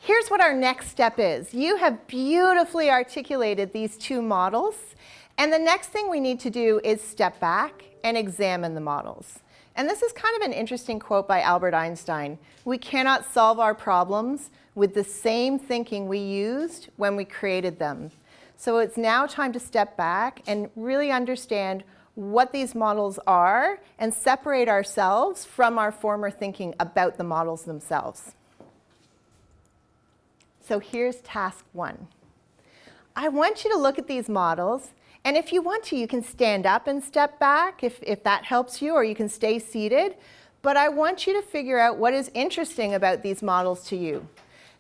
here's what our next step is. You have beautifully articulated these two models, and the next thing we need to do is step back and examine the models. And this is kind of an interesting quote by Albert Einstein. We cannot solve our problems with the same thinking we used when we created them. So it's now time to step back and really understand what these models are and separate ourselves from our former thinking about the models themselves. So here's task 1. I want you to look at these models, and if you want to, you can stand up and step back if that helps you, or you can stay seated. But I want you to figure out what is interesting about these models to you.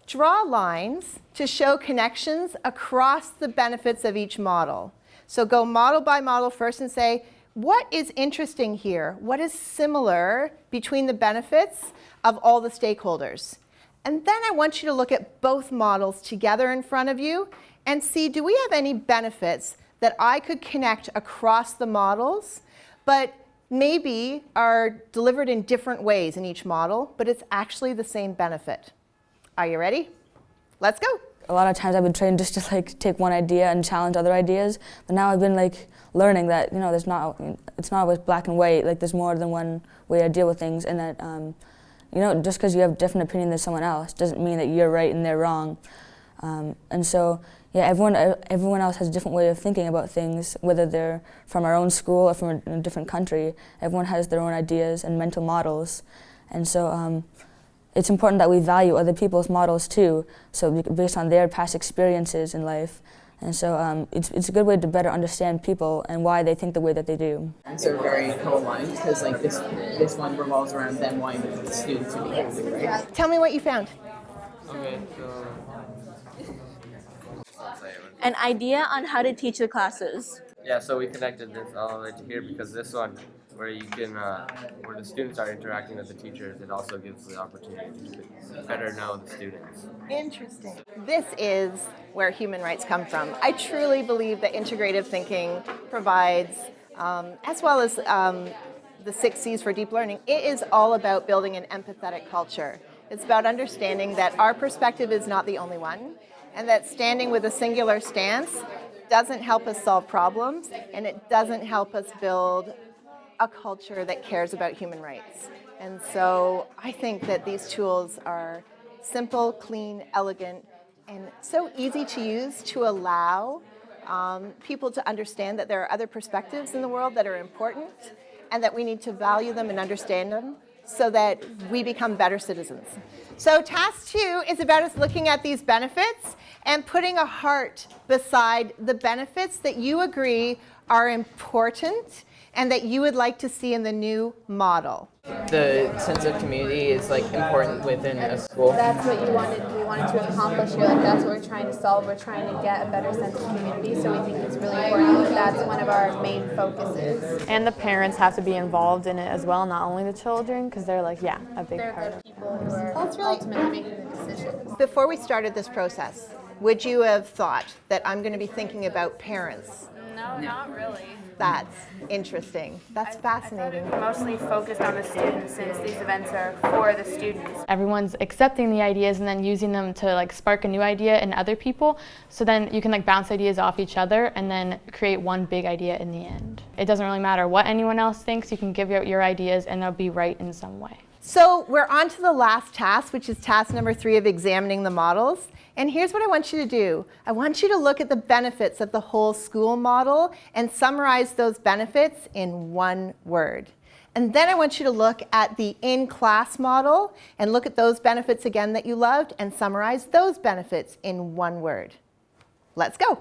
Draw lines to show connections across the benefits of each model. So go model by model first and say, what is interesting here? What is similar between the benefits of all the stakeholders? And then I want you to look at both models together in front of you and see, do we have any benefits that I could connect across the models, but maybe are delivered in different ways in each model, but it's actually the same benefit. Are you ready? Let's go. A lot of times I've been trained just to take one idea and challenge other ideas, but now I've been learning that it's not always black and white. There's more than one way to deal with things, and that just because you have a different opinion than someone else doesn't mean that you're right and they're wrong. And so yeah, everyone else has a different way of thinking about things, whether they're from our own school or from a different country. Everyone has their own ideas and mental models, and so. It's important that we value other people's models too, so based on their past experiences in life. And so it's a good way to better understand people and why they think the way that they do. Parents are very co-aligned because this one revolves around them wanting the students to be happy, right? Tell me what you found. Okay, so An idea on how to teach the classes. yeah, so we connected this all right here because this one, where you can, where the students are interacting with the teachers, it also gives the opportunity to better know the students. Interesting. This is where human rights come from. I truly believe that integrative thinking provides, as well as the 6 C's for deep learning, it is all about building an empathetic culture. It's about understanding that our perspective is not the only one, and that standing with a singular stance doesn't help us solve problems, and it doesn't help us build a culture that cares about human rights. And so I think that these tools are simple, clean, elegant, and so easy to use to allow people to understand that there are other perspectives in the world that are important and that we need to value them and understand them so that we become better citizens. So task 2 is about us looking at these benefits and putting a heart beside the benefits that you agree are important and that you would like to see in the new model. The sense of community is important within a school. That's what we wanted to accomplish here. That's what we're trying to solve. We're trying to get a better sense of community, so we think it's really important. That's one of our main focuses. And the parents have to be involved in it as well, not only the children, because they're a big part of it. They're the people who are ultimately making the decisions. Before we started this process, would you have thought that I'm going to be thinking about parents? No, not really. That's interesting. That's fascinating. We're mostly focused on the students since these events are for the students. Everyone's accepting the ideas and then using them to spark a new idea in other people, so then you can bounce ideas off each other and then create one big idea in the end. It doesn't really matter what anyone else thinks, you can give out your ideas and they'll be right in some way. So we're on to the last task, which is task number 3 of examining the models. And here's what I want you to do. I want you to look at the benefits of the whole school model and summarize those benefits in one word. And then I want you to look at the in-class model and look at those benefits again that you loved and summarize those benefits in one word. Let's go.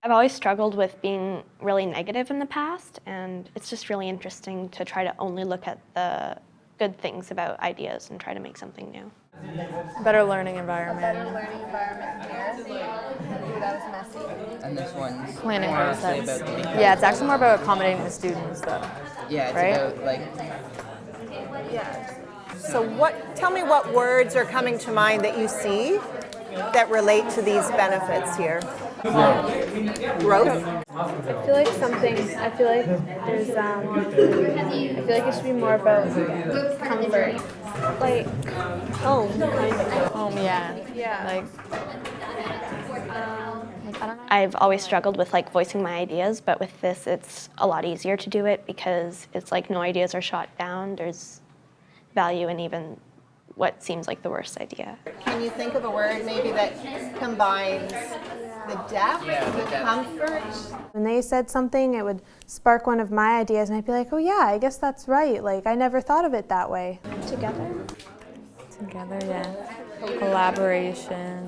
I've always struggled with being really negative in the past, and it's just really interesting to try to only look at the good things about ideas and try to make something new. Better learning environment. Better learning environment here. Ooh, that was messy. And this one's Planning more actually process. about the Yeah, it's actually more about accommodating the students though. yeah, it's right? about Yeah. So tell me what words are coming to mind that you see that relate to these benefits here. Growth. I feel like I feel like there's, I feel like it should be more about comfort. like home, kind of. Yeah. Yeah. Like, I don't know. I've always struggled with like voicing my ideas, but with this it's a lot easier to do it because it's like no ideas are shot down. There's value in even what seems like the worst idea. Can you think of a word maybe that combines the depth, the comfort? When they said something, it would spark one of my ideas, and I'd be like, oh yeah, I guess that's right. Like, I never thought of it that way. Together. Together, yeah. Collaboration.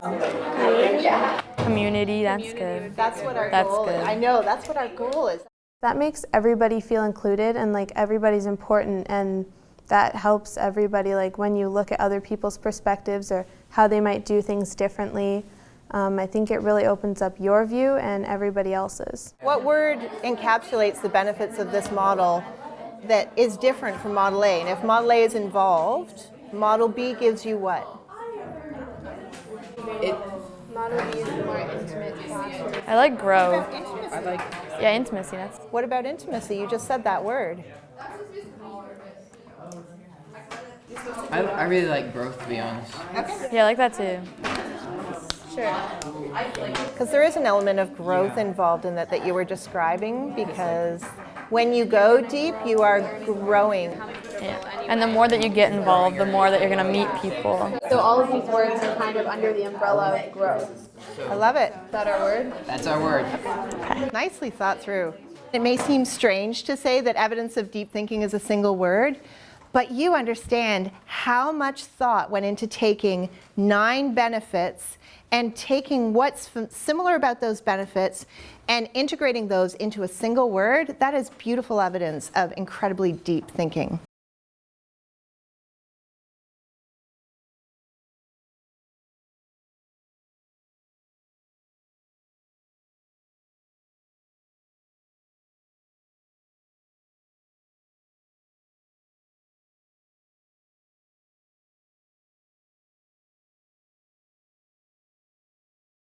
Community, that's good. That's what our That's goal is. good. I know, that's what our goal is. That makes everybody feel included and like everybody's important, and that helps everybody, like when you look at other people's perspectives or how they might do things differently. I think it really opens up your view and everybody else's. What word encapsulates the benefits of this model that is different from Model A? And if Model A is involved, Model B gives you what? Model B is more intimate classroom. I like grow. I like. Yeah, intimacy, that's. What about intimacy? You just said that word. I really like growth, to be honest. Yeah, I like that too. Because there is an element of growth involved in that you were describing, because when you go deep, you are growing. Yeah. And the more that you get involved, the more that you're going to meet people. So all of these words are kind of under the umbrella of growth. I love it. Is that our word? That's our word. Nicely thought through. It may seem strange to say that evidence of deep thinking is a single word, but you understand how much thought went into taking 9 benefits and taking what's similar about those benefits and integrating those into a single word. That is beautiful evidence of incredibly deep thinking.